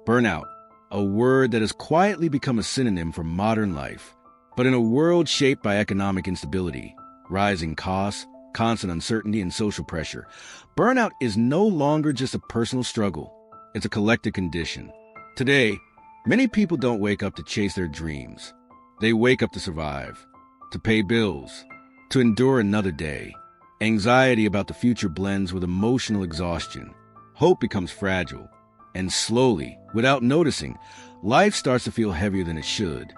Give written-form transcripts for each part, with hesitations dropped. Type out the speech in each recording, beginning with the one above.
Burnout, a word that has quietly become a synonym for modern life. But in a world shaped by economic instability, rising costs, constant uncertainty, and social pressure, burnout is no longer just a personal struggle. It's a collective condition. Today, many people don't wake up to chase their dreams. They wake up to survive, to pay bills, to endure another day. Anxiety about the future blends with emotional exhaustion. Hope becomes fragile. And slowly, without noticing, life starts to feel heavier than it should.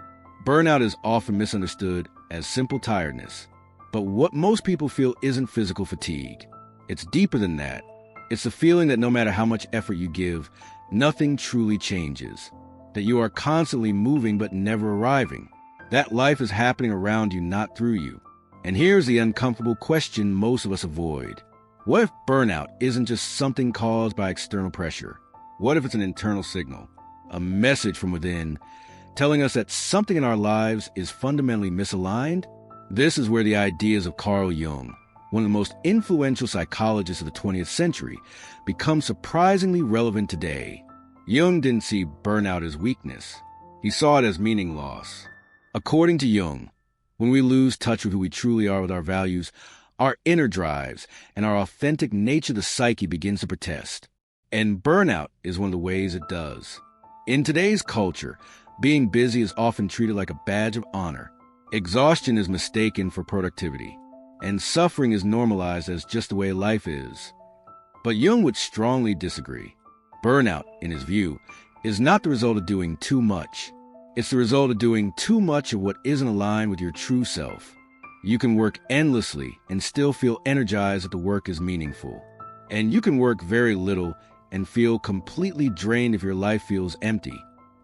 Burnout is often misunderstood as simple tiredness. But what most people feel isn't physical fatigue. It's deeper than that. It's the feeling that no matter how much effort you give, nothing truly changes. That you are constantly moving but never arriving. That life is happening around you, not through you. And here's the uncomfortable question most of us avoid. What if burnout isn't just something caused by external pressure? What if it's an internal signal, a message from within, telling us that something in our lives is fundamentally misaligned? This is where the ideas of Carl Jung, one of the most influential psychologists of the 20th century, become surprisingly relevant today. Jung didn't see burnout as weakness. He saw it as meaning loss. According to Jung, when we lose touch with who we truly are with our values, our inner drives and our authentic nature, the psyche begins to protest. And burnout is one of the ways it does. In today's culture, being busy is often treated like a badge of honor. Exhaustion is mistaken for productivity, and suffering is normalized as just the way life is. But Jung would strongly disagree. Burnout, in his view, is not the result of doing too much. It's the result of doing too much of what isn't aligned with your true self. You can work endlessly and still feel energized that the work is meaningful. And you can work very little and feel completely drained if your life feels empty.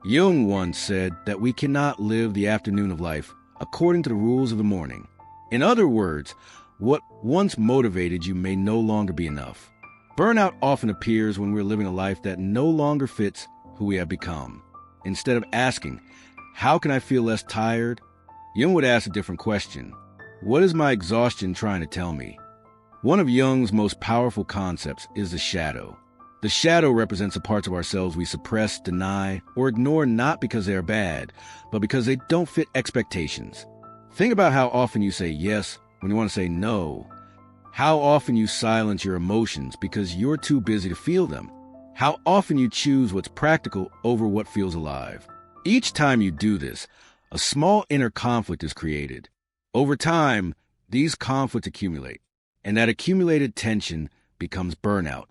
Jung once said that we cannot live the afternoon of life according to the rules of the morning. In other words, what once motivated you may no longer be enough. Burnout often appears when we're living a life that no longer fits who we have become. Instead of asking, how can I feel less tired? Jung would ask a different question. What is my exhaustion trying to tell me? One of Jung's most powerful concepts is the shadow. The shadow represents the parts of ourselves we suppress, deny, or ignore not because they are bad, but because they don't fit expectations. Think about how often you say yes when you want to say no. How often you silence your emotions because you're too busy to feel them. How often you choose what's practical over what feels alive. Each time you do this, a small inner conflict is created. Over time, these conflicts accumulate, and that accumulated tension becomes burnout.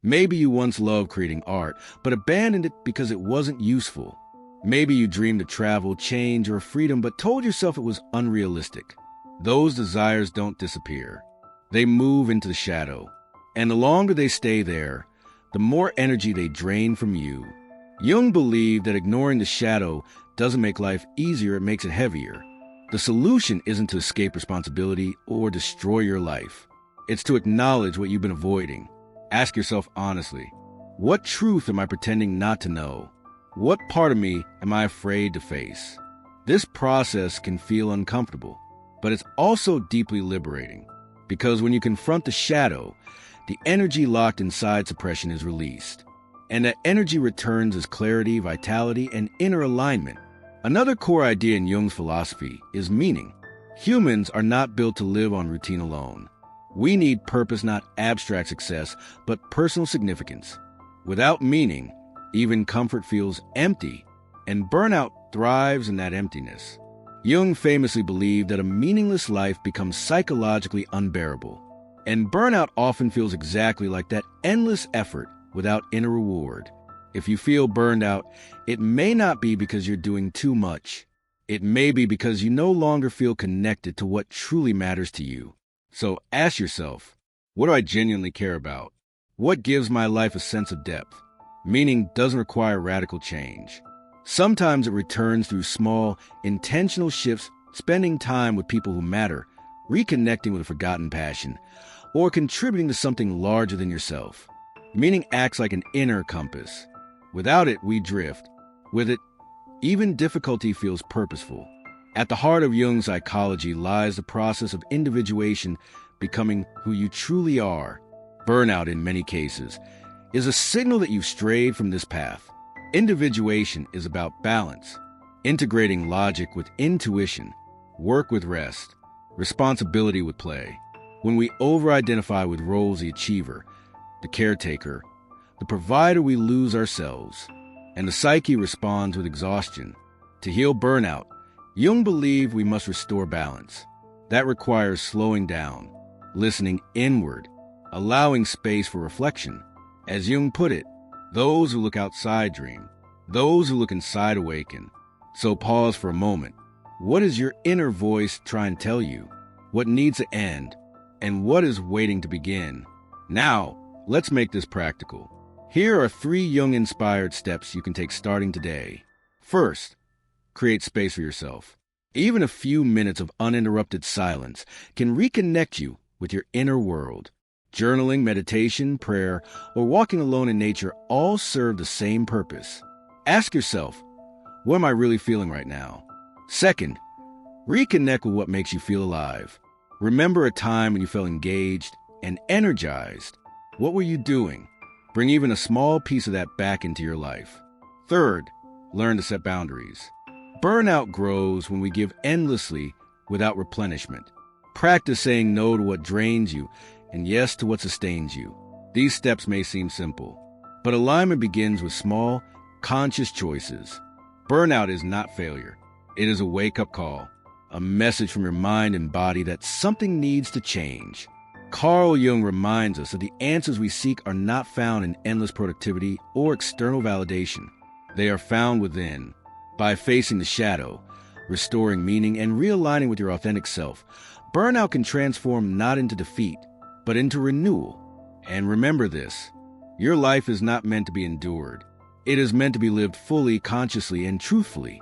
Maybe you once loved creating art, but abandoned it because it wasn't useful. Maybe you dreamed of travel, change, or freedom, but told yourself it was unrealistic. Those desires don't disappear. They move into the shadow. And the longer they stay there, the more energy they drain from you. Jung believed that ignoring the shadow doesn't make life easier, it makes it heavier. The solution isn't to escape responsibility or destroy your life. It's to acknowledge what you've been avoiding. Ask yourself honestly, what truth am I pretending not to know? What part of me am I afraid to face? This process can feel uncomfortable, but it's also deeply liberating. Because when you confront the shadow, the energy locked inside suppression is released. And that energy returns as clarity, vitality, and inner alignment. Another core idea in Jung's philosophy is meaning. Humans are not built to live on routine alone. We need purpose, not abstract success, but personal significance. Without meaning, even comfort feels empty, and burnout thrives in that emptiness. Jung famously believed that a meaningless life becomes psychologically unbearable, and burnout often feels exactly like that endless effort without inner reward. If you feel burned out, it may not be because you're doing too much. It may be because you no longer feel connected to what truly matters to you. So ask yourself, what do I genuinely care about? What gives my life a sense of depth? Meaning doesn't require radical change. Sometimes it returns through small, intentional shifts, spending time with people who matter, reconnecting with a forgotten passion, or contributing to something larger than yourself. Meaning acts like an inner compass. Without it, we drift. With it, even difficulty feels purposeful. At the heart of Jung's psychology lies the process of individuation, becoming who you truly are. Burnout, in many cases, is a signal that you've strayed from this path. Individuation is about balance, integrating logic with intuition, work with rest, responsibility with play. When we over-identify with roles, the achiever, the caretaker, the provider, we lose ourselves, and the psyche responds with exhaustion. To heal burnout, Jung believed we must restore balance. That requires slowing down, listening inward, allowing space for reflection. As Jung put it, those who look outside dream, those who look inside awaken. So pause for a moment. What is your inner voice trying to tell you? What needs to end? And what is waiting to begin? Now, let's make this practical. Here are 3 Jung-inspired steps you can take starting today. First, create space for yourself. Even a few minutes of uninterrupted silence can reconnect you with your inner world. Journaling, meditation, prayer, or walking alone in nature all serve the same purpose. Ask yourself, what am I really feeling right now? Second, reconnect with what makes you feel alive. Remember a time when you felt engaged and energized. What were you doing? Bring even a small piece of that back into your life. Third, learn to set boundaries. Burnout grows when we give endlessly without replenishment. Practice saying no to what drains you and yes to what sustains you. These steps may seem simple, but alignment begins with small, conscious choices. Burnout is not failure. It is a wake-up call, a message from your mind and body that something needs to change. Carl Jung reminds us that the answers we seek are not found in endless productivity or external validation. They are found within. By facing the shadow, restoring meaning, and realigning with your authentic self, burnout can transform not into defeat, but into renewal. And remember this, your life is not meant to be endured. It is meant to be lived fully, consciously, and truthfully.